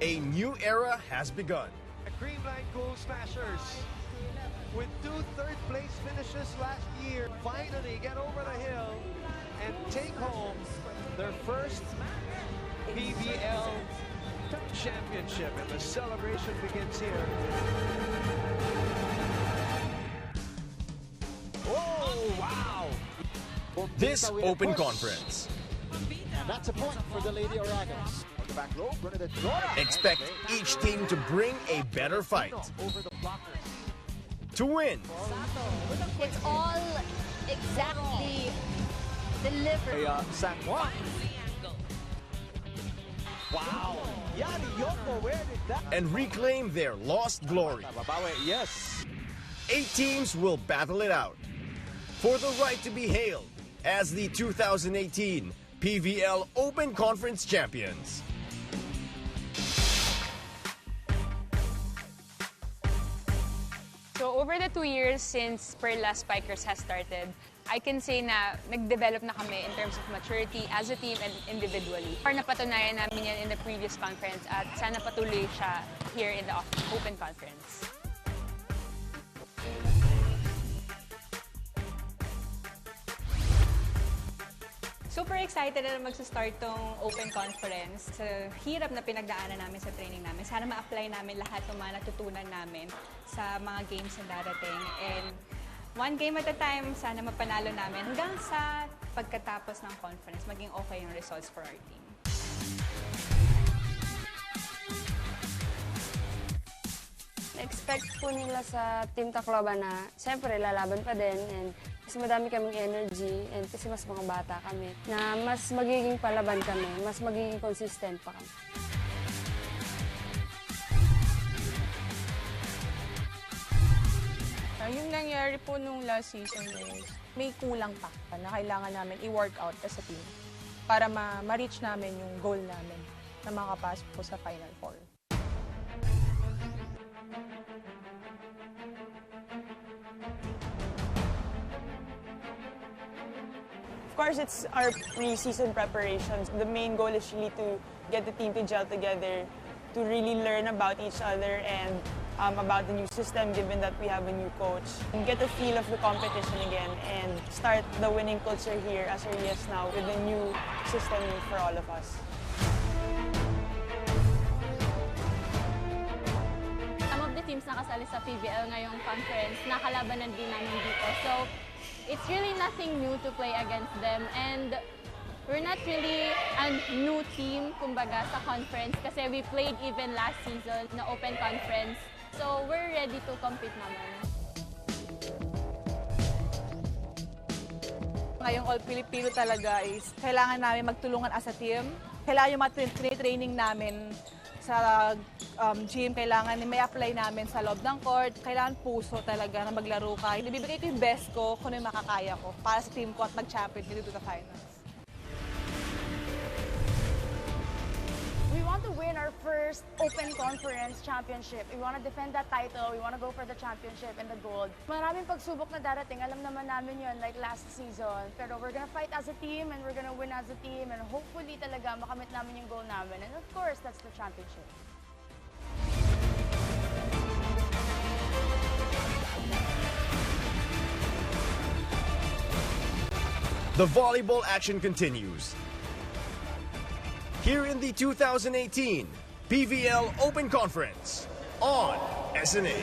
A new era has begun. Creamline Goal Smashers, with 2 third-place finishes last year, finally get over the hill and take home their first PVL championship. And the celebration begins here. Oh, wow! This open conference. That's a point for the Lady Oragans. On the back row, Bernadette Dora. Expect each team to bring a better fight. Over the blockers. To win. It's all exactly delivered. San Juan. Wow! Yari Yoko, where did that? And reclaim their lost glory. Babawe, yes. 8 teams will battle it out for the right to be hailed as the 2018 PVL Open Conference champions. So over the 2 years since Perla Spikers has started, I can say na nag-develop na kami in terms of maturity as a team and individually. Or napatunayan namin yan in the previous conference at sana patuloy siya here in the Open Conference. Super excited na magsa-start tong Open Conference. Sa hirap na pinagdaanan namin sa training namin. Sana ma-apply namin lahat ng mga natutunan namin sa mga games na darating. And one game at a time, sana mapanalo namin hanggang sa pagkatapos ng conference, maging okay yung results for our team. Expect po nila sa Team Tacloban na siyempre lalaban pa din and kasi madami kaming energy and kasi mas mga bata kami na mas magiging palaban kami, mas magiging consistent pa kami. Yung nangyari po nung last season is may kulang pa na kailangan namin i-work out as a team para ma-reach namin yung goal namin na makapasok po sa Final Four. Of course, it's our pre-season preparations. The main goal is really to get the team to gel together, to really learn about each other and about the new system, given that we have a new coach. And get the feel of the competition again and start the winning culture here as early as now with the new system for all of us. Some of the teams nakasali sa PVL ngayong conference, nakalabanan din namin dito. So, it's really nothing new to play against them, and we're not really a new team, kumbaga, sa conference kasi we played even last season na Open Conference. So, we're ready to compete naman. Ngayong All-Filipino talaga is kailangan namin magtulungan as a team. Kailangan yung mga training namin sa gym, kailangan may apply namin sa loob ng court. Kailangan puso talaga na maglaro ka. Ibibigay ko yung best ko kung ano yung makakaya ko para sa team ko at mag-champion dito to the finals. We want to win our first Open Conference championship. We want to defend that title. We want to go for the championship and the gold. Maraming pagsubok na darating. Alam naman namin yun, like last season. Pero we're gonna fight as a team and we're gonna win as a team. And hopefully talaga makamit namin yung goal namin. And of course, that's the championship. The volleyball action continues. Here in the 2018 PVL Open Conference on SNA.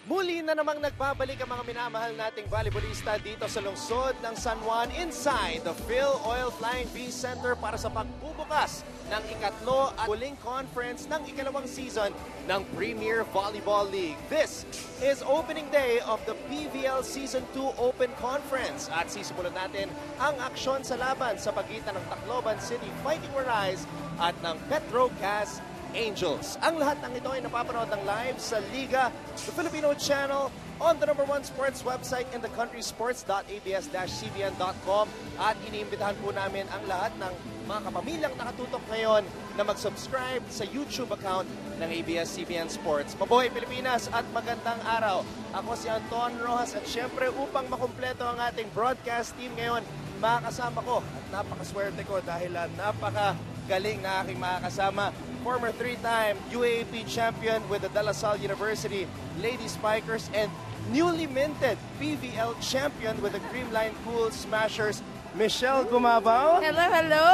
Muli na namang nagbabalik ang mga minamahal nating volleyballista dito sa lungsod ng San Juan inside the Phil Oil Flying V Center para sa pagbubukas ng ikatlo at huling conference ng ikalawang season ng Premier Volleyball League. This is opening day of the PVL Season 2 Open Conference at sisimulan natin ang aksyon sa laban sa pagitan ng Tacloban City Fighting Warriors at ng Petro Gazz Angels. Ang lahat ng ito ay napapanood ng live sa Liga, the Filipino channel, on the #1 sports website in the country, sports.abs-cbn.com. At iniimbitahan po namin ang lahat ng mga kapamilyang nakatutok ngayon na mag-subscribe sa YouTube account ng ABS-CBN Sports. Mabuhay Pilipinas at magandang araw. Ako si Anton Rojas at syempre upang makumpleto ang ating broadcast team ngayon, makakasama ko at napakaswerte ko dahil napaka galing na aking makakasama. Former 3-time UAAP champion with the De La Salle University Lady Spikers and newly minted PVL champion with the Creamline Cool Smashers, Michelle Gumabao. Hello, hello!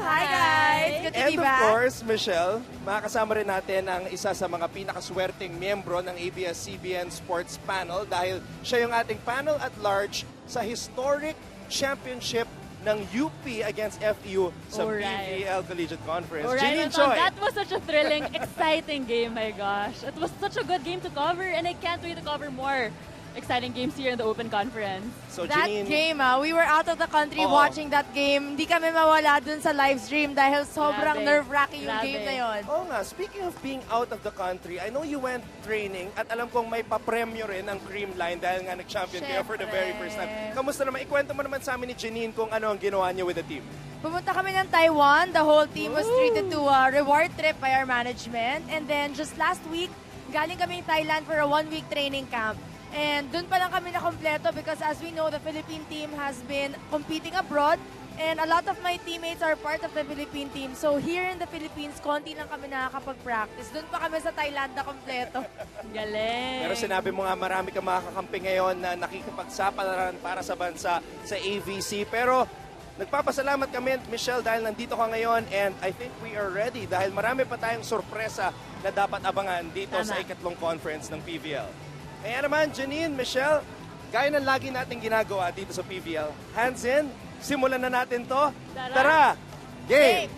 Hi guys! Good to And be of back. course, Michelle, makakasama rin natin ang isa sa mga pinakaswerteng miyembro ng ABS-CBN Sports Panel dahil siya yung ating panel at large sa historic championship ng UP against FEU sa PVL Collegiate Conference. Jeanine Choi. That was such a thrilling, exciting game, my gosh. It was such a good game to cover, and I can't wait to cover more exciting games here in the Open Conference. So, That Jeanine, game, we were out of the country Oo. watching that game. Hindi kami mawala dun sa live stream dahil sobrang Grabe. nerve-wracking yung Grabe. game na yon. oh nga, speaking of being out of the country, I know you went training at alam kong may papremyo rin ang Creamline dahil nga nag-champion kayo for the very first time. Kamusta naman? Ikwento mo naman sa amin ni Jeanine kung ano ang ginawa niyo with the team. Pumunta kami ng Taiwan. The whole team was treated to a reward trip by our management. And then just last week, galing kami in Thailand for a 1-week training camp. And dun pa lang kami na kompleto because as we know, the Philippine team has been competing abroad. And a lot of my teammates are part of the Philippine team. So here in the Philippines, konti lang kami nakakapag-practice. Dun pa kami sa Thailand na kompleto. Galing. Pero sinabi mo nga marami kang makakakampi ngayon na nakikipagsapalaran para sa bansa sa AVC. Pero nagpapasalamat kami, Michelle, dahil nandito ka ngayon and I think we are ready dahil marami pa tayong sorpresa na dapat abangan dito sa ikatlong conference ng PVL. Kaya naman, Jeanine, Michelle, gaya ng lagi natin ginagawa dito sa PVL, hands in, simulan na natin to. Tara! Game!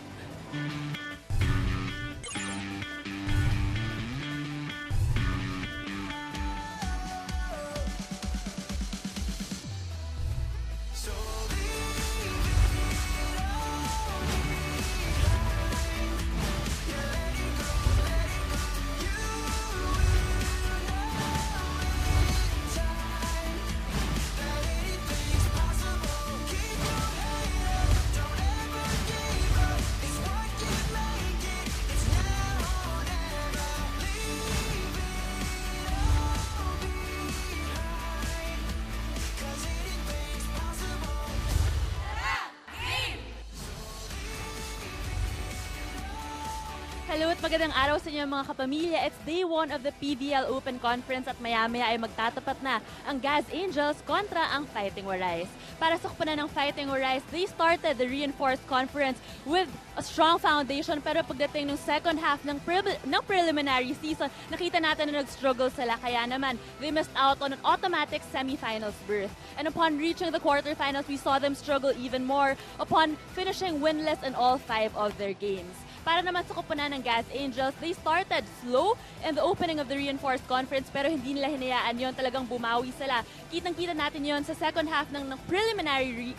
Hello at magandang araw sa inyo mga kapamilya. It's day 1 of the PVL Open Conference at maya-maya ay magtatapat na ang Gazz Angels kontra ang Fighting Warais. Para sa kupunan ng Fighting Warais, they started the reinforced conference with a strong foundation pero pagdating ng second half ng preliminary season, nakita natin na nag-struggle sila kaya naman they missed out on an automatic semifinals berth. And upon reaching the quarterfinals, we saw them struggle even more upon finishing winless in all 5 of their games. Para naman sa kupunan ng Gazz Angels, they started slow in the opening of the reinforced conference pero hindi nila hinayaan yon, talagang bumawi sila. Kitang-kita natin yon sa second half ng preliminary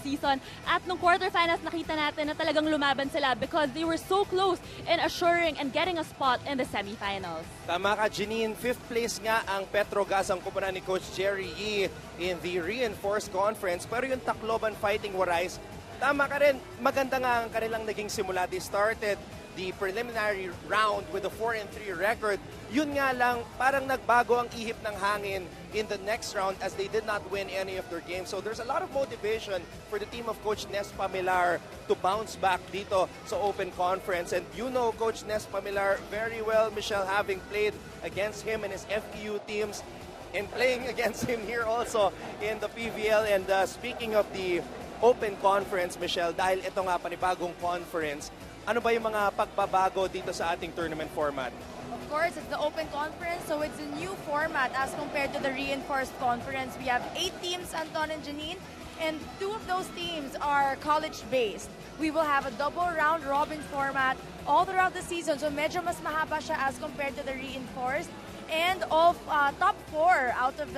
season at nung quarterfinals nakita natin na talagang lumaban sila because they were so close in assuring and getting a spot in the semifinals. Tama ka, Jeanine. 5th place nga ang Petro Gazz ang kupunan ni Coach Jerry Yee in the reinforced conference pero yung Tacloban Fighting Warais, tama ka rin, maganda nga ang kanilang naging simula. They started the preliminary round with a 4-3 record. Yun nga lang, parang nagbago ang ihip ng hangin in the next round as they did not win any of their games. So there's a lot of motivation for the team of Coach Nes Pamilar to bounce back dito sa Open Conference. And you know Coach Nes Pamilar very well, Michelle, having played against him and his FEU teams and playing against him here also in the PVL. And speaking of the Open Conference, Michelle, dahil ito nga panibagong conference, ano ba yung mga pagbabago dito sa ating tournament format? Of course, it's the Open Conference, so it's a new format as compared to the Reinforced Conference. We have 8 teams, Anton and Jeanine, and 2 of those teams are college-based. We will have a double round robin format all throughout the season, so medyo mas mahaba siya as compared to the Reinforced. And of top 4 out of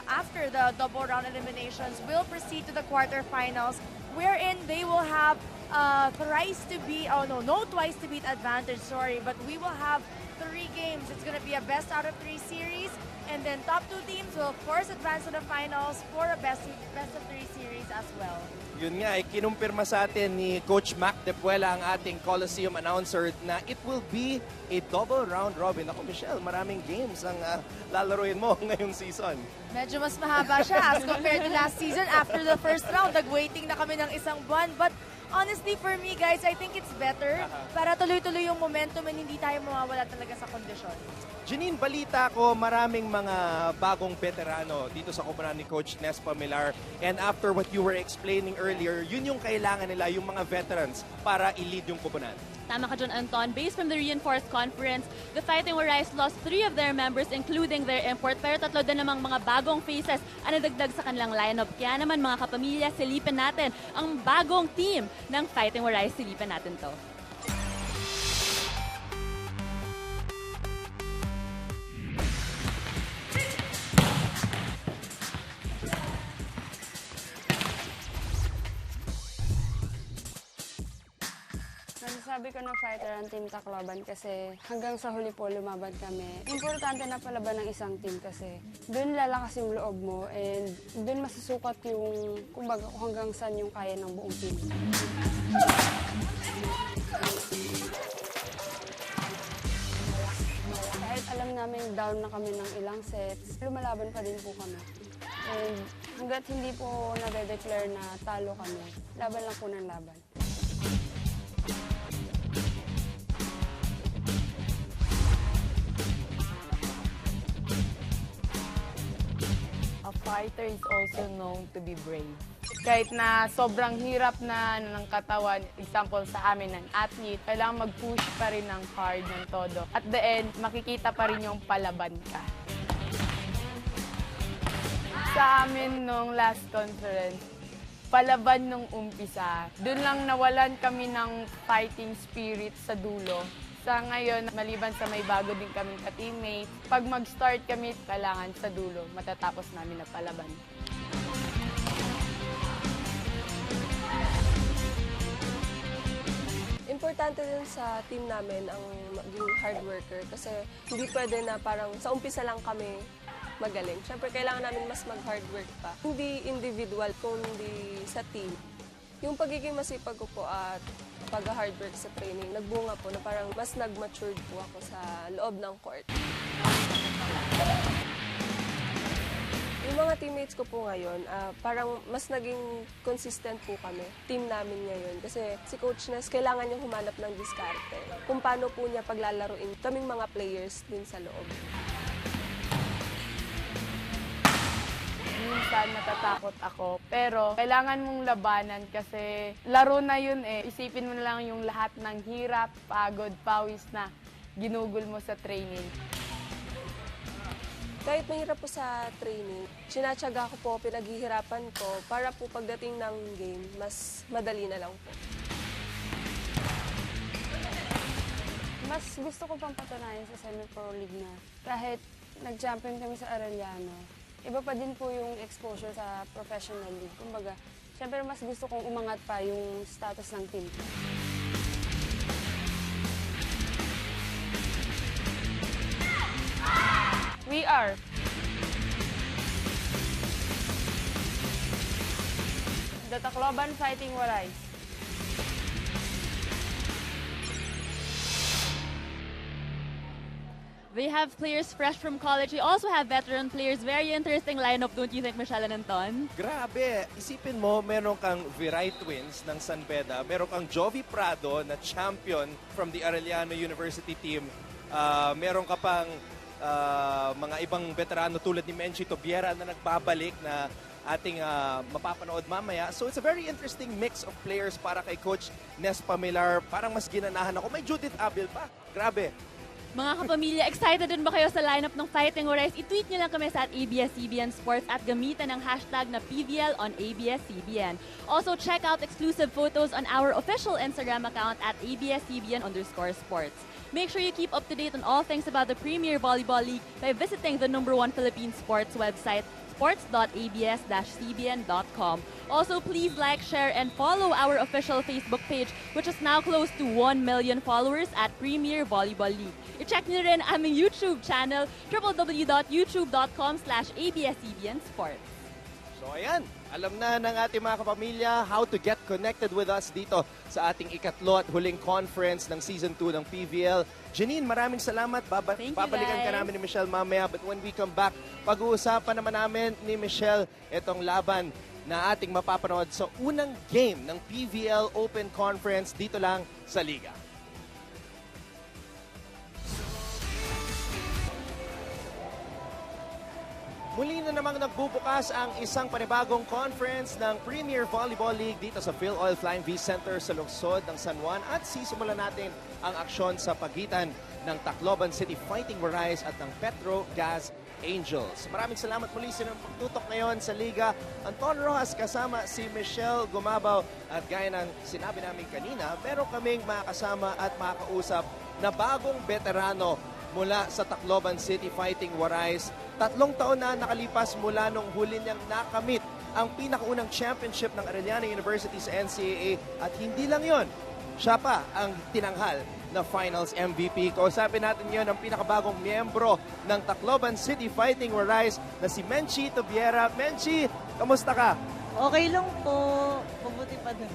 after the double round eliminations will proceed to the quarterfinals, wherein they will have twice to beat advantage, but we will have 3 games. It's going to be a best out of 3 series, and then top 2 teams will of course advance to the finals for a best of 3 series as well. Yun nga, kinumpirma sa atin ni Coach Mac Depuela, ang ating Coliseum announcer, na it will be a double round robin. Ako, Michelle, maraming games ang lalaruin mo ngayong season. Medyo mas mahaba siya as compared to last season. After the first round, nag-waiting na kami ng 1 buwan. But Honestly, for me, guys, I think it's better para tuloy-tuloy yung momentum and hindi tayo mawawala talaga sa kondisyon. Janine, balita ko maraming mga bagong veterano dito sa koponan ni Coach Nes Pamilar. And after what you were explaining earlier, yun yung kailangan nila, yung mga veterans, para i-lead yung koponan. Tama ka dyan, Anton. Based from the reinforced conference, the Fighting Warriors lost 3 of their members, including their import. Pero 3 din namang mga bagong faces ang nadagdag sa kanilang lineup. Kaya naman, mga kapamilya, silipin natin ang bagong team ng Fighting Warriors. Silipin natin to. Nasasabi ko na fighter ang Team Tacloban kasi hanggang sa huli po lumaban kami. Importante na palaban ng isang team kasi doon lalakas yung loob mo and doon masusukat yung kumbaga kung hanggang saan yung kaya ng buong team. Kahit alam namin down na kami ng ilang sets, lumalaban pa din po kami. And hanggat hindi po nade-declare na talo kami, laban lang po ng laban. A fighter is also known to be brave. Kahit na sobrang hirap na ng katawan, example sa amin ng athlete, kailangan mag-push pa rin ng hard ng todo. At the end, makikita pa rin yung palaban ka. Sa amin nung last conference, palaban nung umpisa. Doon lang nawalan kami ng fighting spirit sa dulo. Sa ngayon, maliban sa may bago din kaming ka-teammate, pag mag-start kami, kailangan sa dulo, matatapos namin na palaban. Importante din sa team namin ang maging hard worker kasi hindi pwede na parang sa umpisa lang kami magaling. Siyempre, kailangan namin mas mag-hard work pa. Hindi individual, kundi sa team. Yung pagiging masipag ko po at pag-hard work sa training, nagbunga po na parang mas nag-matured po ako sa loob ng court. Yung mga teammates ko po ngayon, parang mas naging consistent po kami, team namin ngayon. Kasi si Coach Nes, kailangan niyang humanap ng diskarte. Kung paano po niya paglalaruin kaming mga players din sa loob. Minsan natatakot ako, pero kailangan mong labanan kasi laro na yun eh. Isipin mo na lang yung lahat ng hirap, pagod, pawis na ginugol mo sa training. Kahit mahirap po sa training, sinatsaga ko po, pinaghihirapan ko para po pagdating ng game, mas madali na lang po. Mas gusto ko pang patunayan sa Semi-Pro League na kahit nag-champion kami sa Arellano, iba pa din po yung exposure sa professional league. Kumbaga, syempre mas gusto kong umangat pa yung status ng team. We are the Tacloban Fighting Warriors. They have players fresh from college. We also have veteran players. Very interesting lineup, don't you think, Michelle and Anton? Grabe! Isipin mo, meron kang Viray Twins ng San Beda, meron kang Jovi Prado na champion from the Arellano University team. Meron ka pang mga ibang veterano tulad ni Menchi Tobiera na nagbabalik na ating mapapanood mamaya. So it's a very interesting mix of players para kay Coach Nes Pamilar. Parang mas ginanahan ako. May Judith Abel pa. Grabe! Mga kapamilya, excited din ba kayo sa lineup ng Fighting Warriors? I-tweet nyo lang kami sa @ABS-CBN Sports at gamitan ang hashtag na PVL on ABS-CBN. Also, check out exclusive photos on our official Instagram account at @ABS-CBN_sports. Make sure you keep up to date on all things about the Premier Volleyball League by visiting the #1 Philippine sports website, sports.abs-cbn.com. Also, please like, share, and follow our official Facebook page, which is now close to 1 million followers at Premier Volleyball League. I-check nyo rin aming YouTube channel, www.youtube.com/ABS-CBN-Sports. So ayan, alam na ng ating mga kapamilya how to get connected with us dito sa ating ikatlo at huling conference ng Season 2 ng PVL. Janine, maraming salamat. Babalikan ka namin ni Michelle mamaya. But when we come back, pag-uusapan naman namin ni Michelle itong laban na ating mapapanood sa unang game ng PVL Open Conference dito lang sa Liga. Muli na namang nagbubukas ang isang panibagong conference ng Premier Volleyball League dito sa Phil Oil Flying V Center sa lungsod ng San Juan at sisimulan natin ang aksyon sa pagitan ng Tacloban City Fighting Warriors at ng Petro Gazz Angels. Maraming salamat muli sa pagtutok ngayon sa Liga. Anton Rojas kasama si Michelle Gumabaw at gaya ng sinabi namin kanina, meron kaming makasama at makakausap na bagong veterano mula sa Tacloban City Fighting Warriors. 3 taon na nakalipas mula nung huli niyang nakamit ang pinakaunang championship ng Arellano University sa NCAA at hindi lang yon, siya pa ang tinanghal na Finals MVP. Kausapin natin ngayon ang pinakabagong miyembro ng Tacloban City Fighting Warriors na si Menchi Tobiera. Menchi, kamusta ka? Okay lang po. Mabuti pa din.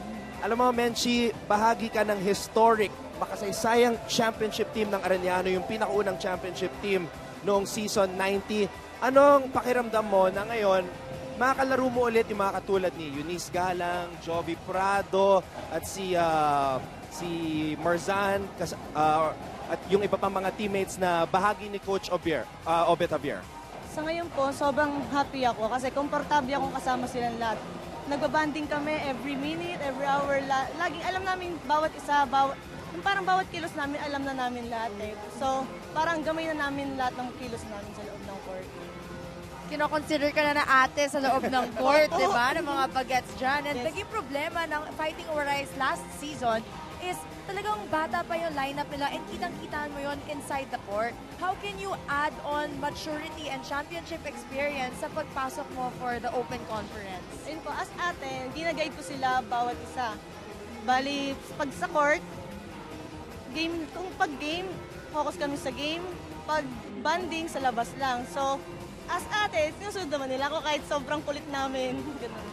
Alam mo, Menchi, bahagi ka ng historic, makasaysayang championship team ng Arellano, yung pinakaunang championship team noong season 90. Anong pakiramdam mo na ngayon makakalaro mo ulit yung mga katulad ni Eunice Galang, Jovi Prado at si Marzan at yung iba pang mga teammates na bahagi ni Coach Obet Javier? Sa ngayon po, sobrang happy ako kasi komportable akong kasama silang lahat. Nagbabanding kami every minute, every hour. Laging alam namin bawat isa, parang bawat kilos namin, alam na namin lahat eh. So, parang gamay na namin lahat ng kilos namin sa loob ng court. Kino-consider ka na ate sa loob ng court, di ba? Ng mga bagets dyan. And naging problema ng Fighting Warriors last season is talagang bata pa yung lineup nila and kitang-kitaan mo yon inside the court. How can you add on maturity and championship experience sa pagpasok mo for the Open Conference? Ayun po, as ate, ginagayad ko sila bawat isa. Bali, pag sa court, kung pag-game, focus kami sa game. Pag banding, sa labas lang. So, as ate, sinusunod naman nila ako kahit sobrang kulit namin. Ganun.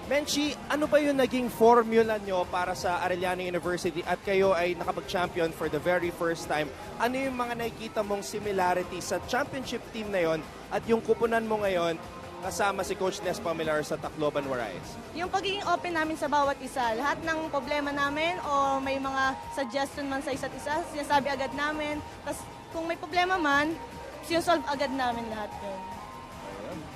Menchi, ano ba yung naging formula nyo para sa Arellano University at kayo ay nakapag-champion for the very first time? Ano yung mga nakikita mong similarity sa championship team na yon at yung kupunan mo ngayon kasama si Coach Nes Pamilar sa Tacloban Warriors? Yung pagiging open namin sa bawat isa, lahat ng problema namin o may mga suggestion man sa isa't isa, sinasabi agad namin. Tapos kung may problema man, sinasolve agad namin lahat yun.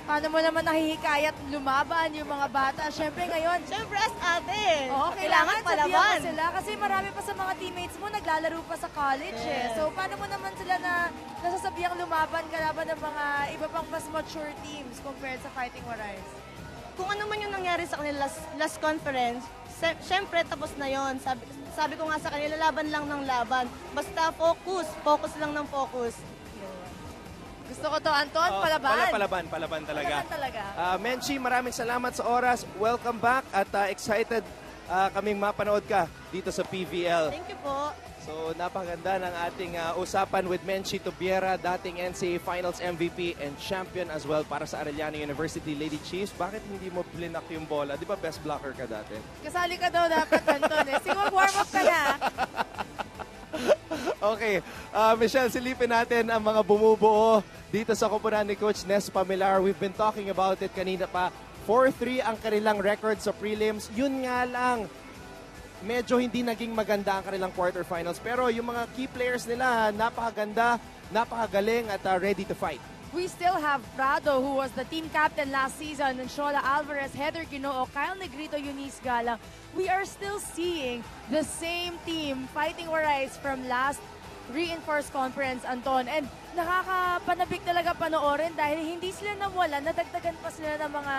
Paano mo naman nahihikayat lumaban yung mga bata? Siyempre ngayon, siyempre as ate. Oo, kailangan sabihan mo sila kasi marami pa sa mga teammates mo naglalaro pa sa college eh. So paano mo naman sila na nasasabihang lumaban kalaban ng mga iba pang mas mature teams compared sa Fighting Warriors? Kung ano man yung nangyari sa kanila last conference, siyempre tapos na yon. Sabi ko nga sa kanila, laban lang ng laban. Basta focus lang ng focus. Gusto ko to, Anton, palaban. Palaban talaga. Palaban talaga. Menchi, maraming salamat sa oras. Welcome back at excited kaming mapanood ka dito sa PVL. Thank you po. So, napakaganda ng ating usapan with Menchi Tobiera, dating NCAA Finals MVP and champion as well para sa Arellano University Lady Chiefs. Bakit hindi mo blinak yung bola? Di ba best blocker ka dati? Kasali ka daw dapat, Anton. Sige, mag-warm up ka na. Okay, Michelle, silipin natin ang mga bumubuo dito sa koponan ni Coach Nes Pamilar. We've been talking about it kanina pa. 4-3 ang kanilang record sa prelims. Yun nga lang, medyo hindi naging maganda ang kanilang quarterfinals. Pero yung mga key players nila, napakaganda, napakagaling at ready to fight. We still have Prado, who was the team captain last season, and Shola Alvarez, Heather Ginoo, Kyle Negrito, Eunice Galang. We are still seeing the same team Fighting Warriors from last reinforced conference, Anton. And nakakapanabik talaga panoorin dahil hindi sila nawala, nadagdagan pa sila ng mga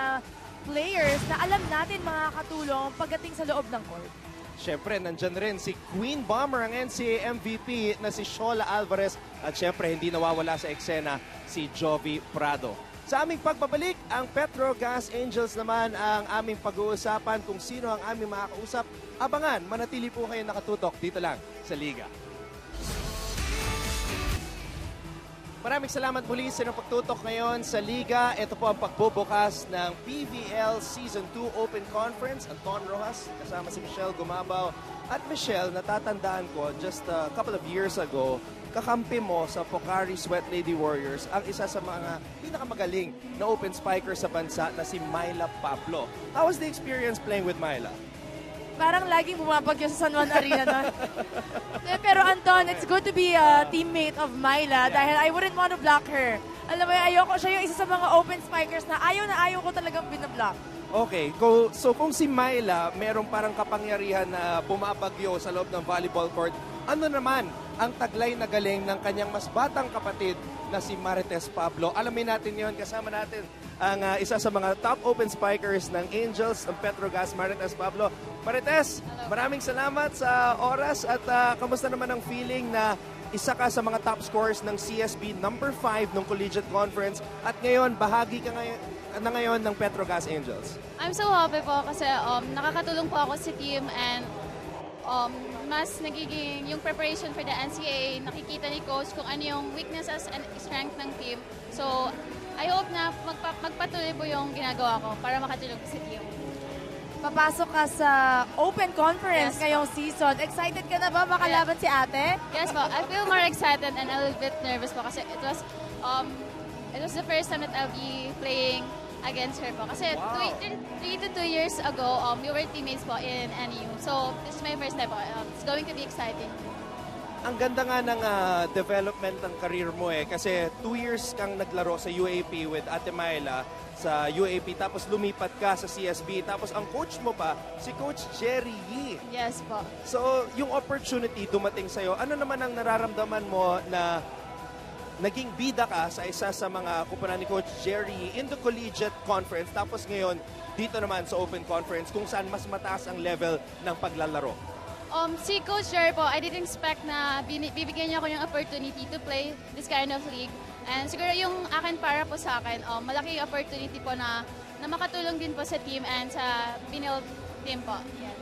players na alam natin makakatulong pagdating sa loob ng court. Siyempre, nandyan rin si Queen Bomber, ang NCAA MVP na si Shola Alvarez. At siyempre, hindi nawawala sa eksena si Jovi Prado. Sa aming pagbabalik, ang Petro Gazz Angels naman ang aming pag-uusapan. Kung sino ang aming makakausap, abangan, manatili po kayo nakatutok dito lang sa Liga. Maraming salamat muli sa inyong pagtutok ngayon sa Liga. Ito po ang pagbubukas ng PVL Season 2 Open Conference. Anton Rojas, kasama si Michelle Gumabaw. At Michelle, natatandaan ko, just a couple of years ago, kakampi mo sa Pocari Sweat Lady Warriors ang isa sa mga pinakamagaling na open spiker sa bansa na si Myla Pablo. How was the experience playing with Myla? Parang laging bumabagyo sa San Juan Arena nun. Pero Anton, it's good to be a teammate of Myla dahil I wouldn't want to block her. Alam mo, ayoko siya yung isa sa mga open spikers na ayaw ko talagang binablock. Okay, so kung si Myla merong parang kapangyarihan na bumabagyo sa loob ng volleyball court, ano naman ang taglay na galing ng kanyang mas batang kapatid na si Marites Pablo? Alamin natin yon, kasama natin ang isa sa mga top open spikers ng Angels, ng Petro Gazz, Marites Pablo. Marites, maraming salamat sa oras at kamusta naman ang feeling na isa ka sa mga top scorers ng CSB number 5 ng Collegiate Conference at ngayon bahagi ka ngayon ng Petro Gazz Angels? I'm so happy po kasi nakakatulong po ako sa team and mas nagiging yung preparation for the NCAA, nakikita ni coach kung ano yung weaknesses and strength ng team. So, I hope na magpatuloy po yung ginagawa ko para makatulong sa team. Papasok ka sa Open Conference ngayong season. Excited ka na ba makalaban si ate? Yes po. I feel more excited and a little bit nervous po kasi it was the first time that I'll be playing against her po. Kasi 3 to 2 years ago, we were teammates po in NU. So, this is my first time po. It's going to be exciting. Ang ganda nga ng development ng career mo kasi 2 years kang naglaro sa UAP with Ate Myla sa UAP tapos lumipat ka sa CSB tapos ang coach mo pa si Coach Jerry Yee. Yes po. So, yung opportunity dumating sa'yo, ano naman ang nararamdaman mo na naging bida ka sa isa sa mga kupunan ni Coach Jerry in the Collegiate Conference tapos ngayon dito naman sa Open Conference kung saan mas mataas ang level ng paglalaro? Si Coach Jerry po, I didn't expect na bibigyan niya ako yung opportunity to play this kind of league. And siguro yung akin para po sa akin, malaki yung opportunity po na makatulong din po sa team and sa Binil team po. Yeah.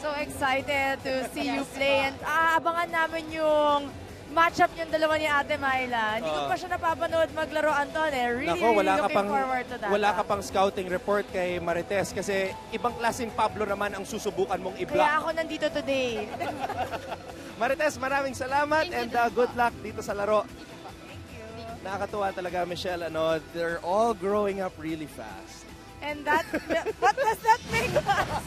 So excited to see you play and aabangan namin yung matchup yung dalawa ni Ate Myla. Hindi ko pa siya napapanood maglaro, Anton. Really looking forward to that. Wala ka pang scouting report kay Marites kasi ibang klaseng Pablo naman ang susubukan mong i-block. Kaya ako nandito today. Marites, maraming salamat and good luck dito sa laro. Nakakatuwa talaga, Michelle. They're all growing up really fast. And what does that make us?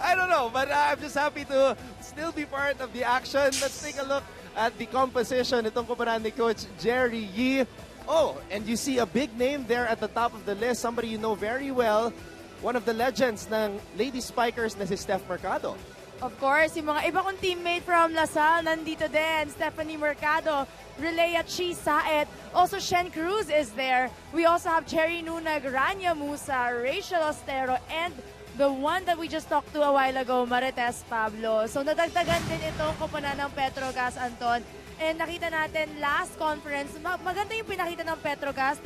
I don't know, but I'm just happy to still be part of the action. Let's take a look at the composition itong kumparan ni Coach Jerry Yee. Oh, and you see a big name there at the top of the list, somebody you know very well, one of the legends ng Lady Spikers na si Steph Mercado. Of course, yung mga iba kong teammate from LaSalle nandito din. Stephanie Mercado, Relea Chi Saet. Also, Shen Cruz is there. We also have Cherry Nunag, Rania Musa, Rachel Ostero, and the one that we just talked to a while ago, Marites Pablo. So, nadagdagan din itong kupunan ng Petro Gazz, Anton. And nakita natin last conference, maganda yung pinakita ng Petro Gazz.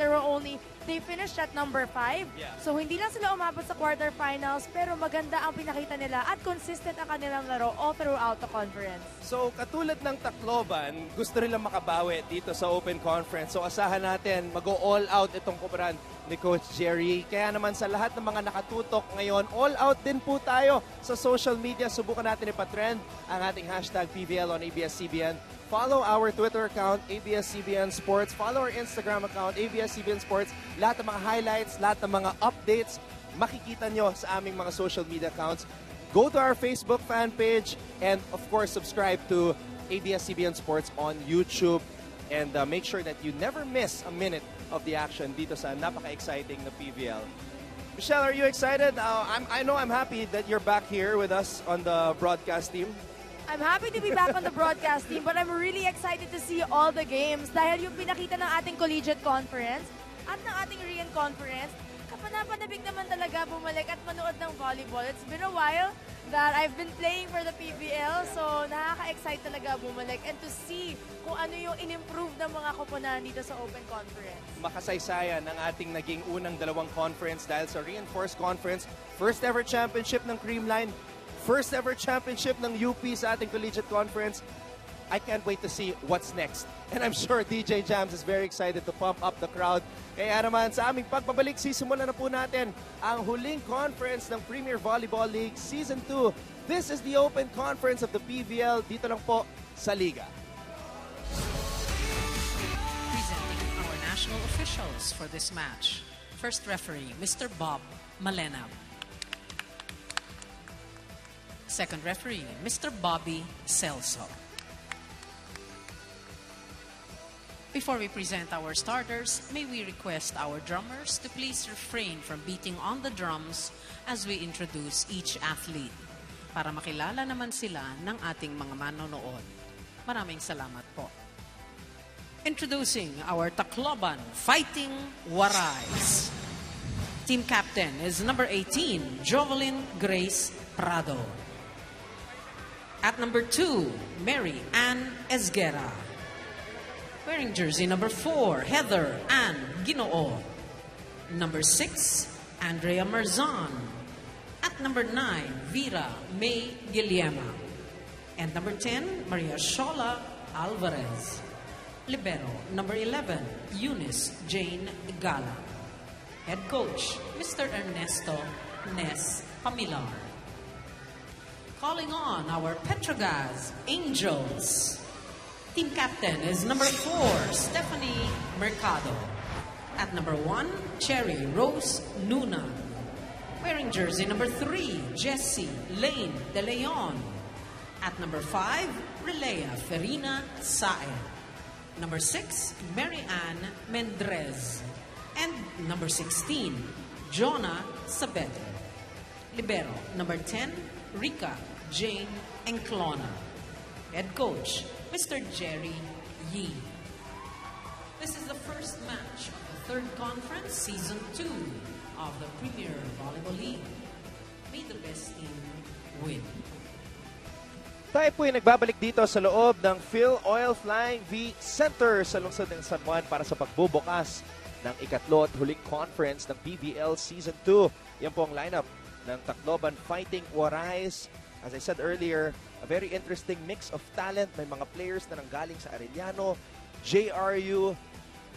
They finished at number 5. Yeah. So hindi lang sila umabot sa quarterfinals, pero maganda ang pinakita nila at consistent ang kanilang laro all throughout the conference. So katulad ng Tacloban, gusto nilang makabawi dito sa Open Conference. So asahan natin, mag-all out itong kumparan ni Coach Jerry. Kaya naman sa lahat ng mga nakatutok ngayon, all out din po tayo sa social media. Subukan natin ipatrend ang ating hashtag PVL on ABS-CBN. Follow our Twitter account, ABS-CBN Sports. Follow our Instagram account, ABS-CBN Sports. Lahat ng mga highlights, lahat ng mga updates, makikita nyo sa aming mga social media accounts. Go to our Facebook fan page and, of course, subscribe to ABS-CBN Sports on YouTube. And make sure that you never miss a minute of the action dito sa napaka-exciting na PVL. Michelle, are you excited? I know I'm happy that you're back here with us on the broadcast team. I'm happy to be back on the broadcast team, but I'm really excited to see all the games dahil yung pinakita ng ating collegiate conference at ng ating Rian conference, kapanapanabig naman talaga bumalik at manood ng volleyball. It's been a while that I've been playing for the PVL, so nakaka-excite talaga bumalik and to see kung ano yung in-improve ng mga koponan dito sa Open Conference. Makasaysayan ang ating naging unang dalawang conference dahil sa Reinforced Conference, first ever championship ng Creamline, first ever championship ng UP sa ating Collegiate Conference. I can't wait to see what's next. And I'm sure DJ Jams is very excited to pump up the crowd. Kaya naman sa aming pagbabalik, sisimulan na po natin ang huling conference ng Premier Volleyball League Season 2 This is the Open Conference of the PVL. Dito lang po sa Liga. Presenting our national officials for this match. First referee, Mr. Bob Malenab. Second referee, Mr. Bobby Celso. Before we present our starters, may we request our drummers to please refrain from beating on the drums as we introduce each athlete para makilala naman sila ng ating mga manonood. Maraming salamat po. Introducing our Tacloban Fighting Warais. Team captain is number 18, Jovelyn Grace Prado. At number 2, Mary Ann Esguera. Wearing jersey number 4, Heather Ann Ginoo. Number 6, Andrea Marzan. At number 9, Vera May Guillema. And number 10, Maria Shola Alvarez. Libero, number 11, Eunice Jane Gala. Head coach, Mr. Ernesto Nes Pamilar. Calling on our Petro Gazz Angels. Team captain is number 4, Stephanie Mercado. At number 1, Cherry Rose Nuna. Wearing jersey number 3, Jessie Lane De Leon. At number 5, Relea Ferina Sae. Number 6, Mary Ann Mendrez. And number 16, Jonah Sabete. Libero, number 10, Rika Jane Enclona. Head coach, Mr. Jerry Yee. This is the first match of the third conference, Season 2 of the Premier Volleyball League. May the best team win. Tayo po ay nagbabalik dito sa loob ng Phil Oil Flying V Center sa lungsod ng San Juan para sa pagbubukas ng ikatlo at huling conference ng PVL Season 2. Yan po ang lineup ng Tacloban Fighting Warais. As I said earlier, a very interesting mix of talent. May mga players na nanggaling sa Arellano, JRU,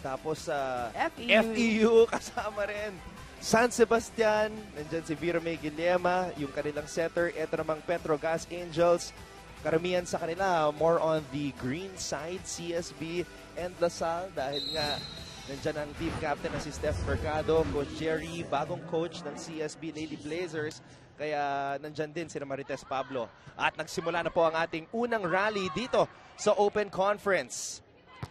tapos FEU kasama rin. San Sebastian, nandyan si Vera May Guillema, yung kanilang setter. Ito namang Petro Gazz Angels. Karamihan sa kanila, more on the green side, CSB and LaSalle. Dahil nga, nandyan ang team captain na si Steph Mercado, Coach Jerry, bagong coach ng CSB Lady Blazers. Kaya nandyan din si Marites Pablo. At nagsimula na po ang ating unang rally dito sa Open Conference.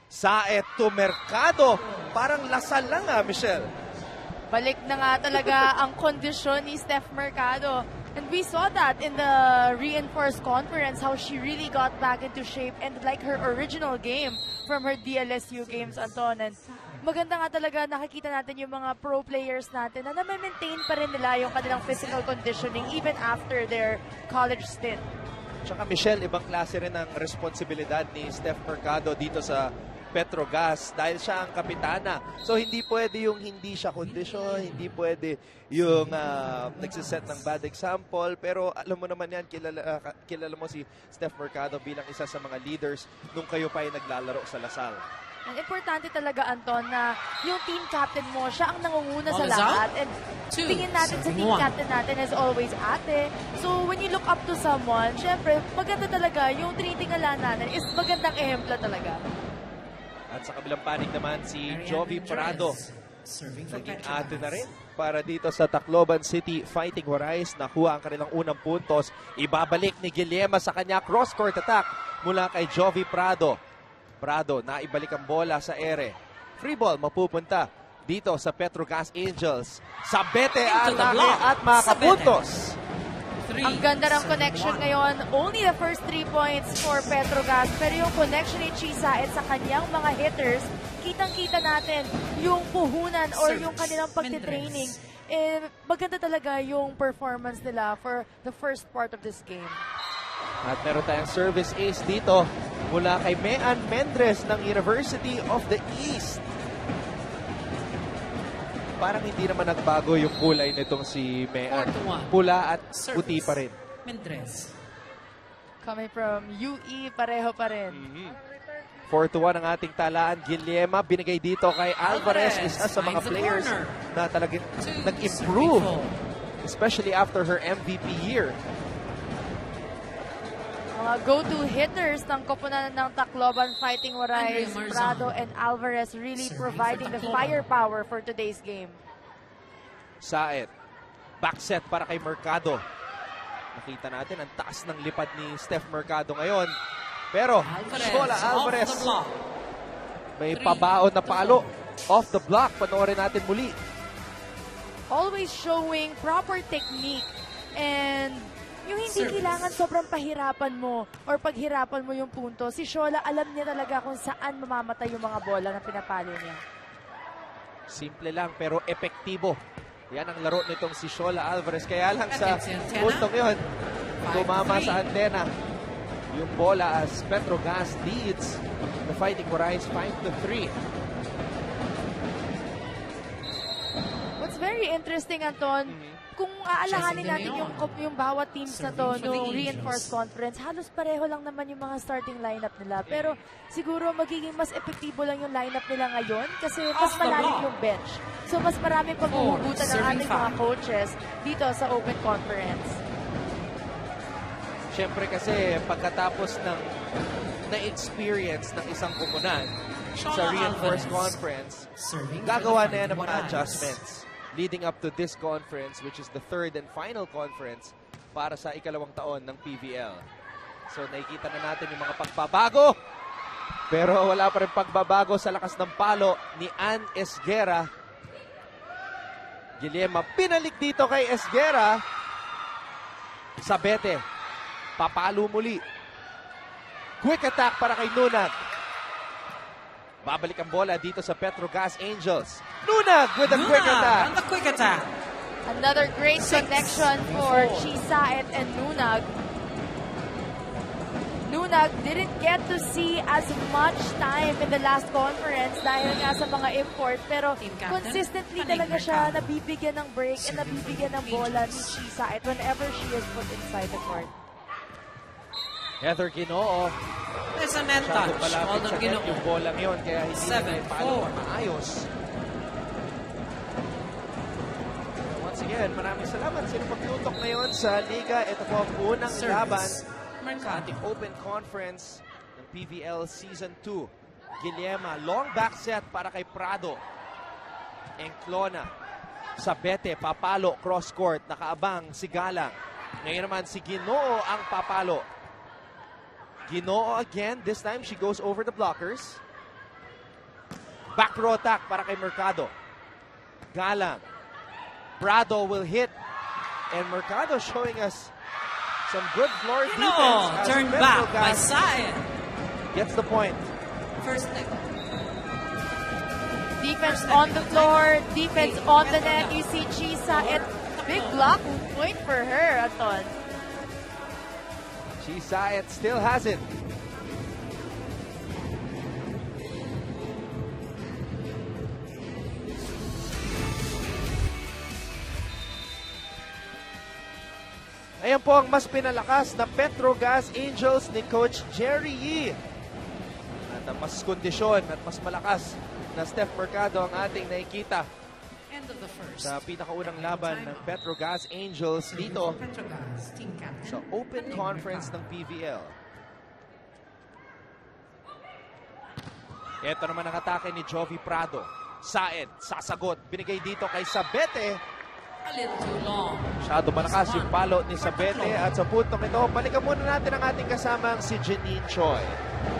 Sae to Mercado. Parang lasal lang Michelle. Balik na nga talaga ang kondisyon ni Steph Mercado. And we saw that in the reinforced conference, how she really got back into shape and like her original game from her DLSU games, Anton. And maganda nga talaga nakikita natin yung mga pro players natin na na-maintain pa rin nila yung kanilang physical conditioning even after their college stint. Tsaka Michelle, ibang klase rin ang responsibilidad ni Steph Mercado dito sa Petro Gazz dahil siya ang kapitana. So hindi pwede yung hindi siya kondisyon, hindi pwede yung nagsiset ng bad example. Pero alam mo naman yan, kilala mo si Steph Mercado bilang isa sa mga leaders nung kayo pa ay naglalaro sa LaSalle. Ang importante talaga, Anton, na yung team captain mo, siya ang nangunguna sa lahat. And tingin natin sa team captain natin as always, ate. So when you look up to someone, syempre, maganda talaga yung tinitingala natin is magandang ehemplo talaga. At sa kabilang panig naman si Jovi Prado. Naging ate na rin para dito sa Tacloban City Fighting Warais. Nakuha ang kanilang unang puntos. Ibabalik ni Guillema sa kanya. Cross-court attack mula kay Jovi Prado. Prado, naibalik ang bola sa ere. Free ball mapupunta dito sa Petro Gazz Angels. Sabete at makapuntos. Ang ganda ng connection ngayon. Only the first 3 points for Petro Gazz. Pero yung connection ni Chisaet sa kanyang mga hitters, kitang-kita natin yung puhunan or yung kanilang pagtitraining. Eh, maganda talaga yung performance nila for the first part of this game. At meron tayong service ace dito mula kay Mean Mendrez ng University of the East. Parang hindi naman nagbago yung kulay nitong si Mean. Pula at puti pa rin. Mendrez. Coming from UE, pareho pa rin. 4-1 ang ating talaan. Guillema binigay dito kay Alvarez. Isa sa mga players na talagang nag-improve. Especially after her MVP year. Mga go-to hitters ng koponan ng Tacloban Fighting Warais, Prado and Alvarez really providing the firepower for today's game. Saed. Back set para kay Mercado. Nakita natin ang taas ng lipad ni Steph Mercado ngayon. Pero Shola Alvarez may pabaon na palo off the block. Panoorin natin muli. Always showing proper technique and yung hindi kailangan sobrang pahirapan mo or paghirapan mo yung punto. Si Shola alam niya talaga kung saan mamamatay yung mga bola na pinapalo niya. Simple lang pero epektibo. Yan ang laro nitong si Shola Alvarez. Kaya lang sa puntong yun, tumama sa antena yung bola as Petro Gazz leads the Fighting Warais 5-3. What's very interesting, Anton, kung aalahanin natin yung bawat teams na to nung reinforced conference, halos pareho lang naman yung mga starting lineup nila. Pero siguro magiging mas epektibo lang yung lineup nila ngayon kasi mas malalim yung bench. So mas maraming paghuhugutan ng ating mga coaches dito sa Open Conference. Siyempre kasi pagkatapos ng na-experience ng isang koponan sa reinforced conference, gagawa na yan ng mga adjustments leading up to this conference, which is the third and final conference para sa ikalawang taon ng PVL. So nakikita na natin yung mga pagbabago, pero wala pa rin pagbabago sa lakas ng palo ni Ann Esguera. Guillermo pinalik dito kay Esguera. Sabete, papalo muli. Quick attack para kay Nunag. Babalik ang bola dito sa Petro Gazz Angels. Nunag with a quick attack. And the quick attack. Another great connection for Chisaet and Nunag. Nunag didn't get to see as much time in the last conference dahil nga sa mga import, pero consistently talaga siya nabibigyan ng break and nabibigyan ng bola ni Chisaet whenever she is put inside the court. Heather Ginoo. There's a net touch. Malapit sa net yung bolang yun, kaya hindi na palo maayos. Once again, maraming salamat sa pagtutok ngayon sa Liga. Ito po ang unang laban sa ating Open Conference ng PVL Season 2. Guillermo, long back set para kay Prado. Enclona. Sabete, papalo, cross court. Nakaabang si Galang. Ngayon naman si Ginoo ang papalo. Ginoo again. This time, she goes over the blockers. Back row attack para kay Mercado. Galang. Prado will hit. And Mercado showing us some good floor defense. Turned back by Saed. Gets the point. First net. Defense on the floor. Defense on the net. You see Chisaet. Big block point for her, Anton. Chisaet still has it. Ayan po ang mas pinalakas na Petro Gazz Angels ni Coach Jerry Yee. At ang mas kondisyon at mas malakas na Steph Mercado ang ating nakikita sa pinakaunang laban ng Petro Gazz Angels dito sa Open Conference ng PVL. Ito naman ang atake ni Jovi Prado. Saed, sasagot. Binigay dito kay Sabete. A little too long. Masyado malakas yung palo ni Sabete. At sa puntong ito, balikan muna natin ang ating kasamang si Janine Choi.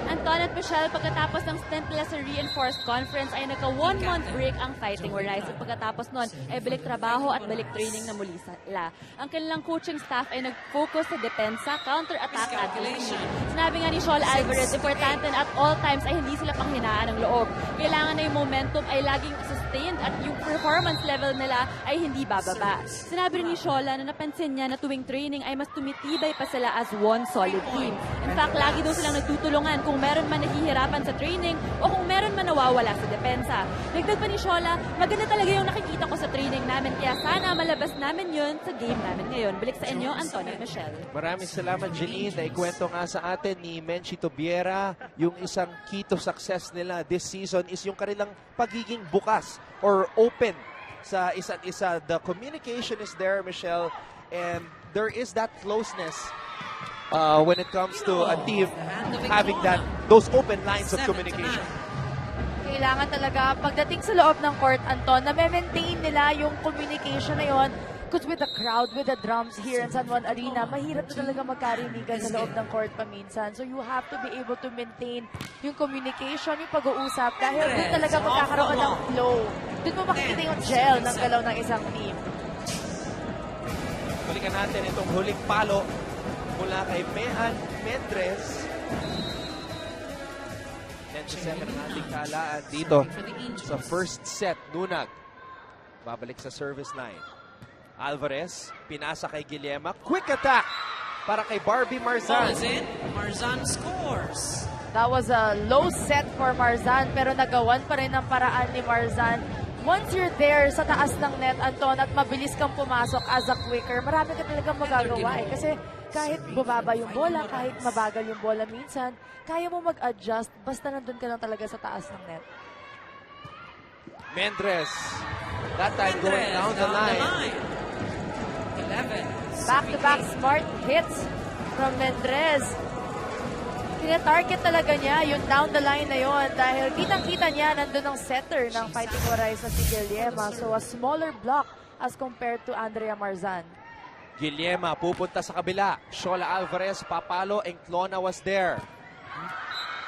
Anton at Michelle, pagkatapos ng stint nila sa Reinforced Conference ay nagka 1 month break ang Fighting Warais. At pagkatapos nun ay balik trabaho at balik training na muli sila. Ang kanilang coaching staff ay nag-focus sa depensa, counter-attack at defense. Sinabi nga ni Shola Alvarez, importante na at all times ay hindi sila panghinaan ng loob. Kailangan na yung momentum ay laging sustained at yung performance level nila ay hindi bababa. Sinabi rin ni Shola na napansin niya na tuwing training ay mas tumitibay pa sila as one solid team. In fact, lagi daw silang nagtutulungan kung meron man naghihirapan sa training o kung meron man nawawala sa depensa. Dagdag pa ni Shola, maganda talaga yung nakikita ko sa training namin kaya sana malabas namin yun sa game namin ngayon. Balik sa inyo, Anton at Michelle. Maraming salamat, Janine. Naikwento nga sa atin ni Menchi Tobiera yung isang key to success nila this season is yung kanilang pagiging bukas or open sa isa't isa. The communication is there, Michelle, and there is that closeness when it comes to a team having those open lines of communication. Kailangan talaga, pagdating sa loob ng court, Anton, na maintain nila yung communication na yon. Because with the crowd, with the drums here in San Juan Arena, mahirap na talaga magkarinigan sa loob ng court paminsan. So you have to be able to maintain yung communication, yung pag-uusap, dahil doon talaga magkakaroon ng flow. Doon mo makikita yung gel ng galaw ng isang team. Balikan natin itong huling palo mula kay Mendres. 10-7 ang ating kalaan dito sa first set. Nunag babalik sa service line. Alvarez, pinasa kay Guillema. Quick attack para kay Barbie Marzan. Marzan scores. That was a low set for Marzan, pero nagawan pa rin ang paraan ni Marzan. Once you're there sa taas ng net, Anton, at mabilis kang pumasok as a quicker, marami ka talagang magagawa eh. Kasi kahit bumaba yung bola, kahit mabagal yung bola minsan, kaya mo mag-adjust basta nandun ka lang talaga sa taas ng net. Mendres, that time going down the line. 11. Back-to-back smart hits from Mendres. Tina-target talaga niya yung down the line na yon dahil kitang-kita niya nandun ang setter ng Fighting Waray sa si Guillema. So a smaller block as compared to Andrea Marzan. Guillema pupunta sa kabila. Shola Alvarez papalo. Enclona was there.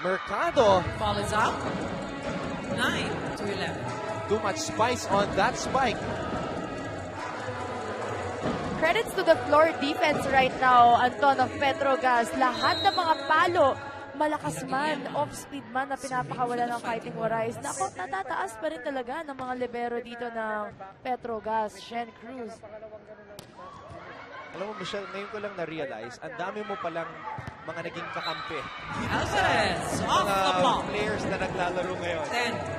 Mercado. Ball is out. 9-11. Too much spice on that spike. Credits to the floor defense right now, Anton, of Petro Gazz. Lahat ng mga palo, malakas man, off-speed man na pinapakawala ng Fighting Waray. Nako, natataas pa rin talaga ng mga libero dito ng Petro Gazz. Shen Cruz. Alam mo, Michelle, ngayon ko lang na-realize, ang dami mo palang mga naging kakampi. Alvarez, off the block. Players na naglalaro ngayon.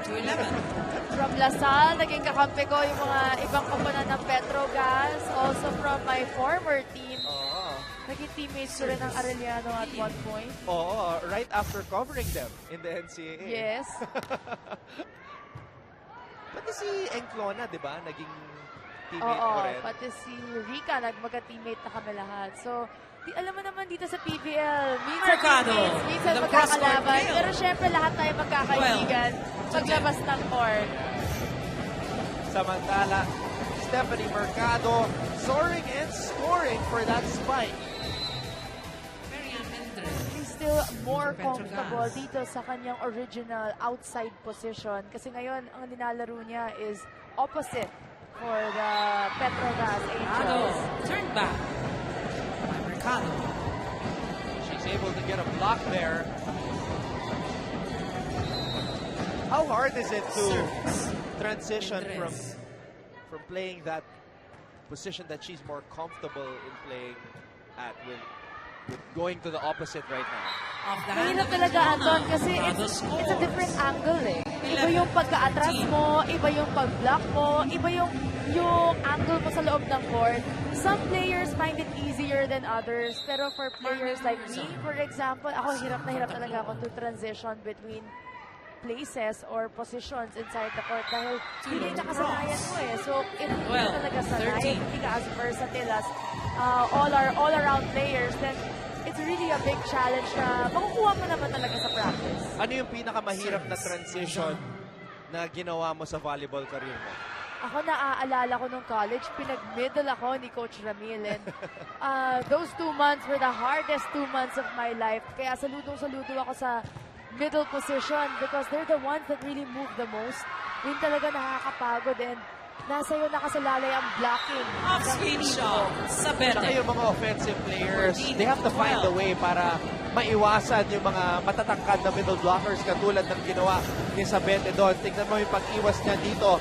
10-11. From Lasal, naging kakampi ko yung mga ibang kapanan ng Petro Gazz. Also from my former team. Naging teammates ko rin ng Arellano at one point. Oo, right after covering them in the NCAA. Yes. Pati si Enclona, di ba? Naging teammate ko rin. Pati si Rica, nagmagka-teammate na kami lahat. So, alam mo naman dito sa PVL, minsan teammates, minsan magkakalaban. Pero syempre lahat tayo magkakaibigan paglabas ng court. Samantala, Stephanie Mercado soaring and scoring for that spike. He's still more comfortable dito sa kanyang original outside position. Kasi ngayon, ang nilalaro niya is opposite for the Petro Gazz Angels. Turn back. Mercado. She's able to get a block there. How hard is it to transition from playing that position that she's more comfortable in playing at with going to the opposite right now? Mahirap talaga, Anton, kasi it's a different angle eh. Iba yung pagka-atras mo, iba yung pag-block mo, iba yung angle mo sa loob ng court. Some players find it easier than others, pero for players like me, for example, ako hirap na hirap talaga ako to transition between places or positions inside the court dahil hindi nakasanayan mo eh. So, if hindi ka talaga sanay, hindi ka as versatile as all-around players, then it's really a big challenge na makukuha mo naman talaga sa practice. Ano yung pinakamahirap na transition na ginawa mo sa volleyball career mo? Ako naaalala ko nung college, pinag-middle ako ni Coach Ramil. And those 2 months were the hardest 2 months of my life. Kaya saludong-saludo ako sa middle position because they're the ones that really move the most. Yun talaga nakakapagod and nasa iyo nakasalalay ang blocking. Off-speed shot sa Bete. Tsaka yung mga offensive players, they have to find a way para maiwasan yung mga matatangkad na middle blockers katulad ng ginawa ni Sabete doon. Tingnan mo yung pag-iwas niya dito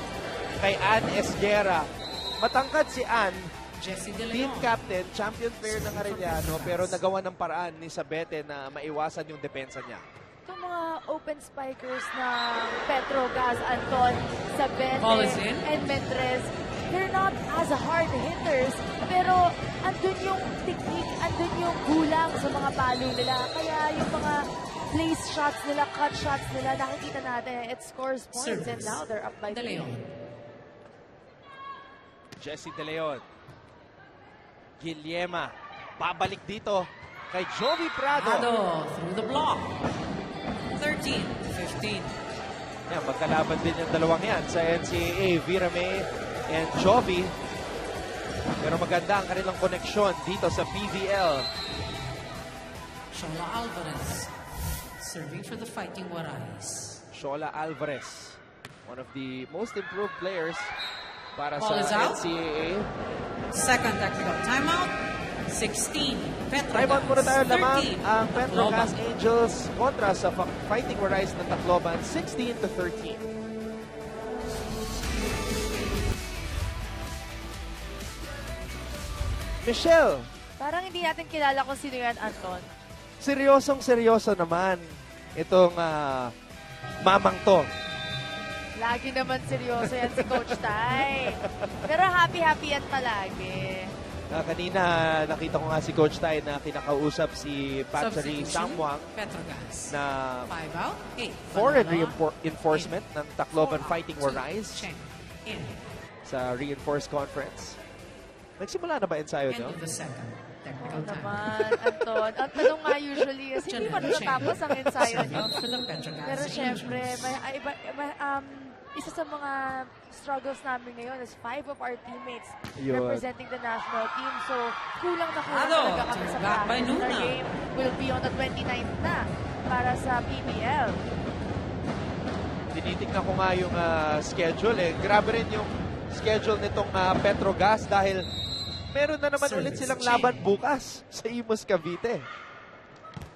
kay Ann Esguera. Matangkad si Ann, team captain, champion player ng Arellano, pero nagawa ng paraan ni Sabete na maiwasan yung depensa niya. Itong mga open spikers na Petro Gazz, Anton, Sabete, and Mendres, they're not as hard hitters, pero andun yung technique, andun yung gulang sa mga palo nila. Kaya yung mga place shots nila, cut shots nila, nakikita natin, it scores points, and now they're up by 3. Jessie De Leon. Guillema. Babalik dito. kay Jovi Prado. Prado through the block. 13-15. Yan, magkalaban din yung dalawang yan sa NCAA, Virame and Jovi. Pero maganda ang kanilang koneksyon dito sa PVL. Shola Alvarez serving for the Fighting Warais. Shola Alvarez, one of the most improved players para Ball is sa out. NCAA. Second technical timeout. 16. Petro Timeout muna tayo lamang 13. ang Petro Tacloban. Gazz Angels kontra sa Fighting Warais ng Tacloban, 16-13. Michelle, Parang hindi natin kilala kung sino yan, Anton. seryosong-seryoso naman itong mamang to. Lagi naman seryoso yan si Coach Tay. Pero happy-happy yan palagi. Kanina nakita ko nga si Coach Tay na kinakausap si Patsari Substitution, Samwang Petro Gazz. na 5 out. 8. foreign reinforcement ng Tacloban Fighting Warais Cheng. In. sa reinforced conference. Nagsimula na ba ensayo End nyo? of the second. Technical time. Naman, Anton. Ang tanong nga usually, kasi hindi pa natatapos ang ensayo nyo. Pero syempre, isa sa mga struggles namin ngayon is 5 of our teammates representing the national team. So, kulang na kulang talaga kami sa practice. Our game will be on the 29th na para sa PVL. Tinitignan ko nga yung schedule eh. Grabe rin yung schedule nitong Petro Gazz dahil meron na naman ulit silang laban bukas sa Imus Cavite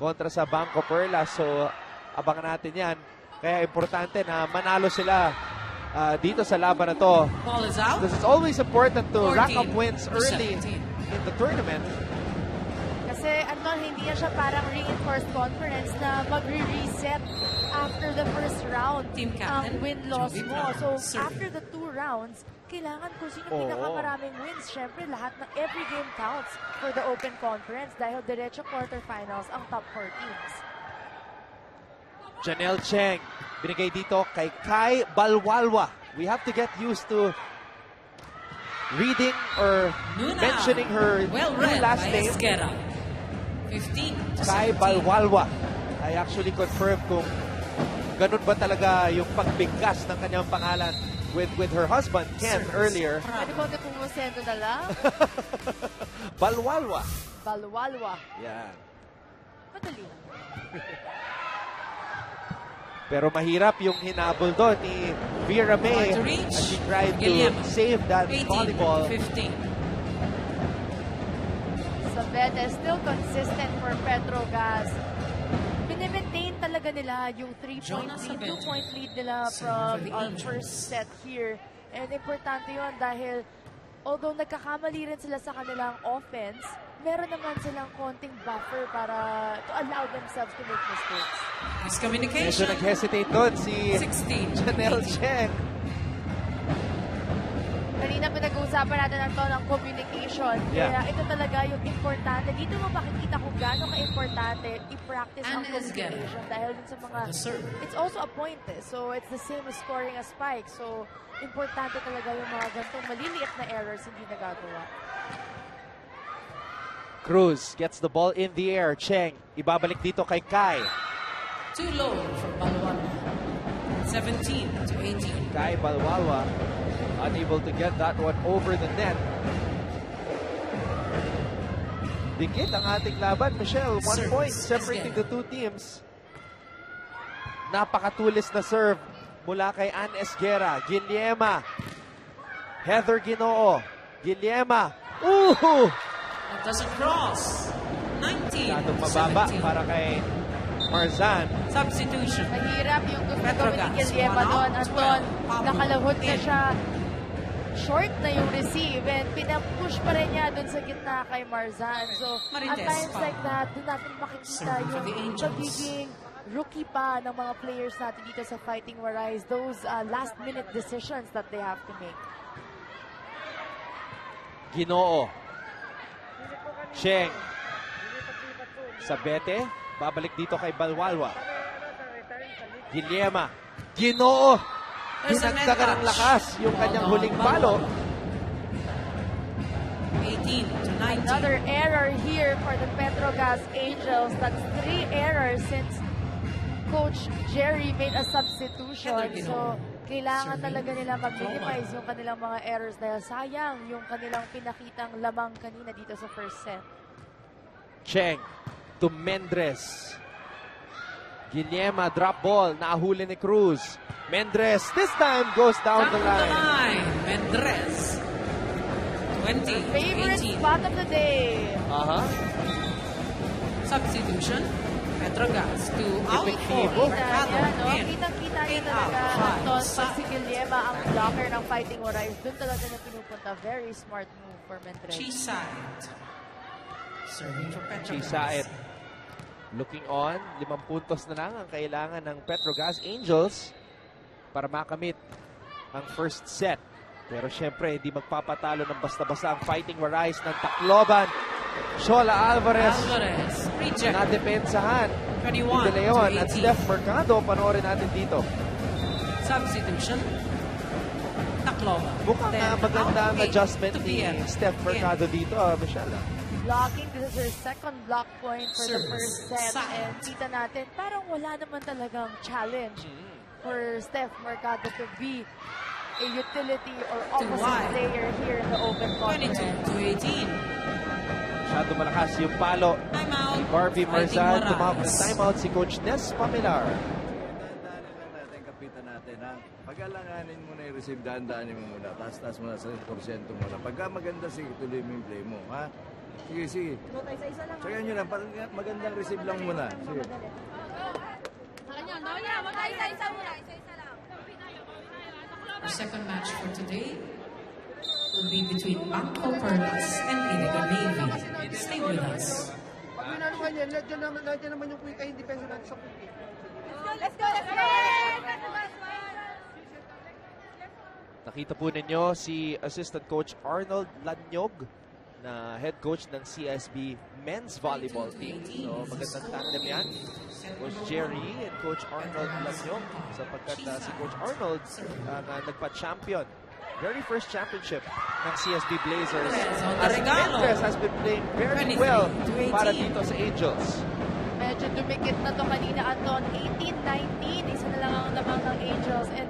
kontra sa Banco Perla. So, abangan natin yan. Kaya importante na manalo sila dito sa laban na to. This is always important to rack up wins early in the tournament. Kasi Anton, hindi yan siya parang reinforced conference na magre-reset after the first round ang win-loss mo. So, after the 2 rounds, kailangan kung sino pinakamaraming wins. Siyempre, lahat ng every game counts for the open conference dahil diretso quarterfinals ang top 4 teams. Janelle Cheng, binigay dito kay Kai Balwalwa. We have to get used to reading or mentioning her new last name. 15. Kai Balwalwa. I actually confirmed kung ganun ba talaga yung pagbigkas ng kanyang pangalan with her husband, Ken, earlier. Pwede ko pumusendo na lang. Balwalwa. Balwalwa. Yan. Madali. Pero mahirap yung hinabol doon ni Vera May as she tried to save that volleyball. 15. Sabete still consistent for Petro Gazz. Minimaintain talaga nila yung 3-point lead, 2-point lead nila from our first set here. And importante yun dahil although nagkakamali rin sila sa kanilang offense, meron naman silang konting buffer para to allow themselves to make mistakes. Miscommunication. Medyo nag-hesitate doon si 16. Janelle Cheng. Kanina pinag-uusapan natin ng communication. Yeah. Kaya ito talaga yung importante. Dito mo makikita kung gaano ka-importante i-practice ang communication. Dahil din sa mga... It's also a point eh. So it's the same as scoring a spike. So importante talaga yung mga ganitong maliliit na errors hindi nagagawa. Cruz gets the ball in the air. Cheng, ibabalik dito kay Kai. Too low for Balwalwa. 17-18. Kai Balwalwa unable to get that one over the net. Dikit ang ating laban, Michelle. 1 point separating the two teams. Napakatulis na serve mula kay Ann Esguera. Guillema. Heather Ginoo. Guillema. Ooh! It doesn't cross. 19. Masyadong mababa para kay Marzan. Substitution. Mahirap yung gusto gawin ni Guillema doon. Anton, nakalahot na siya. Short na yung receive and pinapush pa rin niya doon sa gitna kay Marzan. So, at times like that, doon natin makikita yung pagiging rookie pa ng mga players natin dito sa Fighting Warais. Those last-minute decisions that they have to make. Ginoo. Cheng. Sabete. Babalik dito kay Balwalwa. Guillema. Ginoo. Dinagdagan ng lakas yung kanyang huling palo. 18. 18 to 19. Another error here for the Petro Gazz Angels. That's 3 errors since Coach Jerry made a substitution. So, kailangan talaga nila mag-minimize yung kanilang mga errors dahil sayang yung kanilang pinakitang lamang kanina dito sa first set. Cheng to Mendres. Guillema, drop ball. Nahuli ni Cruz. Mendres, this time goes down the line. Mendres. 20, Favorite 18. spot of the day. Substitution. Petro Gazz to out for Mercado. Kitang-kita niya talaga, Anton, pag si Guillema ang blocker ng Fighting Warriors. Doon talaga na pinupunta. Very smart move for Mendres. Chisait. Serving for Petro Chisait. Looking on, 5 puntos na lang ang kailangan ng Petro Gazz Angels para makamit ang first set. Pero syempre, hindi magpapatalo ng basta-basta ang Fighting Warriors ng Tacloban. Shola Alvarez reject. Nadepensahan. 21 De Leon to at 18. Steph Mercado. Panoorin natin dito. Substitution. Tacloban. Mukhang maganda ang adjustment ni PVL. Steph Mercado dito, Michelle. Blocking, this is her second block point for the first set. And kita natin, parang wala naman talagang challenge for Steph Mercado to be a utility or opposite player here in the open conference. 22 to 18. Masyado malakas yung palo. Timeout. Barbie Marzan, Fighting tumawag ng Warriors. timeout si Coach Nes Pamilar. Dahan-dahanin lang natin, kapitan natin, ha? Pag-alanganin mo na yung receive, dahan-dahanin mo muna. Taas-taas mo na sa 1% muna. Pagka maganda, sige, tuloy mo yung play mo, ha? Sige, sige. Saka nyo lang, parang magandang receive lang muna. Sige. Our second match for today will be between Bangko Perlas and Iriga Navy. Stay with us. Pag minanuhan yan, nandiyan naman yung quick eye defense natin sa quick. Let's go! Nakita po ninyo si Assistant Coach Arnold Lanyog na head coach ng CSB Men's Volleyball Team. So magandang tandem yan. Coach Jerry and Coach Arnold Lanyog sapagkat si Coach Arnold nagpa-champion. Very first championship ng CSB Blazers. As Mendres has been playing very well para dito sa Angels. Medyo dumikit na to kanina, Anton. 18-19. Isa na lang ang lamang ng Angels. And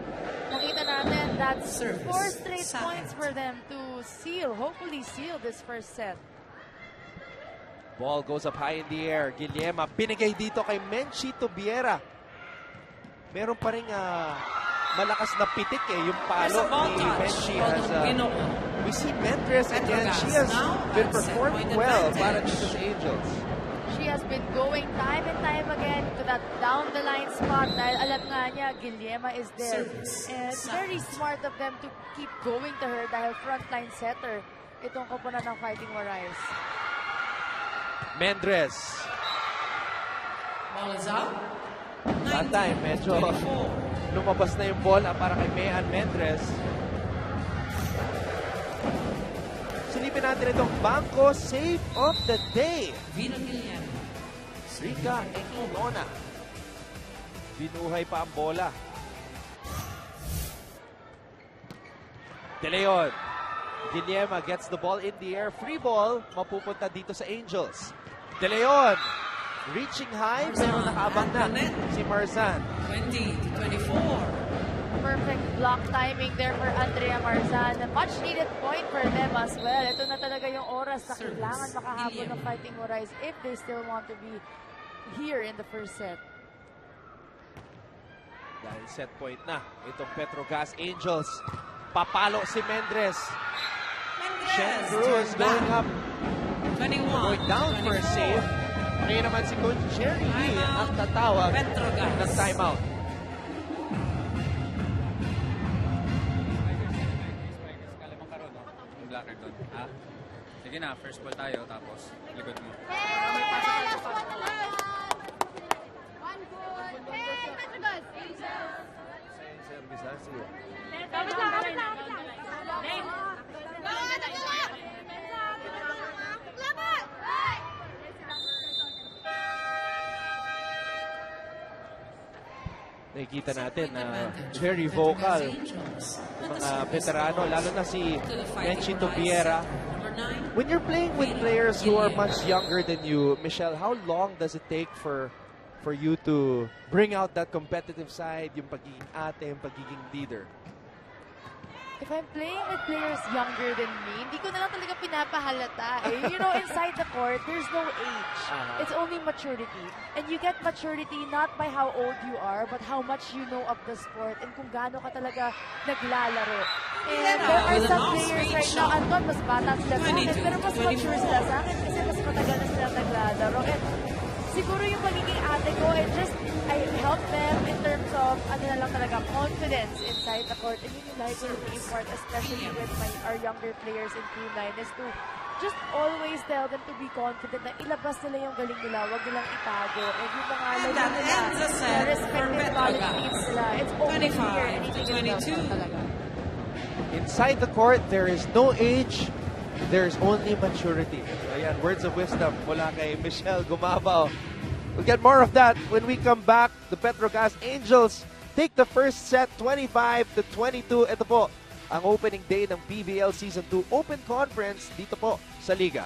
nakita natin, that's 4 straight points for them to seal, hopefully seal this first set. Ball goes up high in the air. Guillema, binigay dito kay Menchito Viera. Meron pa rin malakas na pitik yung palo ni Menchi. We see Mendres again. She has been performing well para dito sa Angels. She has been going time and time again to that down-the-line spot dahil alam nga niya, Guillema is there. And very smart of them to keep going to her dahil frontline setter itong koponan ng Fighting Warriors. Mendres. Ball is out. That time, medyo lumabas na yung bola para kay Mayan Mendres. Silipin natin itong Bangko Save of the Day. Vino Guillem. Rika Equinona. Binuhay pa ang bola. De Leon. Guillema gets the ball in the air. Free ball. Mapupunta dito sa Angels. De Leon. Reaching high. Pero nakaabang na si Marzan. 20 to 24. Perfect block timing there for Andrea Marzan. A much needed point for them as well. Ito na talaga yung oras na kailangan makahabol ng Fighting Warriors if they still want to be here in the first set. Dahil set point na itong Petro Gazz Angels. Papalo si Mendres. Shen Cruz going up. 21. Going down for a save. Ngayon naman si Coach Jerry ang tatawag ng timeout. Blocker doon. Ha? Sige na, first ball tayo, tapos likod mo. Service, ha? Sige. Nakikita natin na very vocal yung mga veterano, lalo na si Menchito Viera. Number 9. When you're playing with players who are much younger than you, Michelle, how long does it take for you to bring out that competitive side, yung pagiging ate, yung pagiging leader? If I'm playing with players younger than me, hindi ko na lang talaga pinapahalata eh. You know, inside the court, there's no age. It's only maturity. And you get maturity not by how old you are, but how much you know of the sport and kung gaano ka talaga naglalaro. And there are some players right now, Anton, mas bata sila sa akin, pero mas mature sila sa akin kasi mas matagal na sila naglalaro. And siguro yung pagiging ate ko, and just, I help them in terms of, ano na lang talaga, confidence inside the court. And yun yung like yung part, especially with our younger players in Team 9, is to just always tell them to be confident na ilabas nila yung galing nila, wag nilang itago. And yung mga laro nila, na respected college teams nila, it's only here, anything is done talaga. Inside the court, there is no age, there's only maturity. Ayan, words of wisdom mula kay Michelle Gumabaw. We'll get more of that when we come back. The Petro Gazz Angels take the first set 25-22. Ito po ang opening day ng PVL Season 2 Open Conference dito po sa Liga.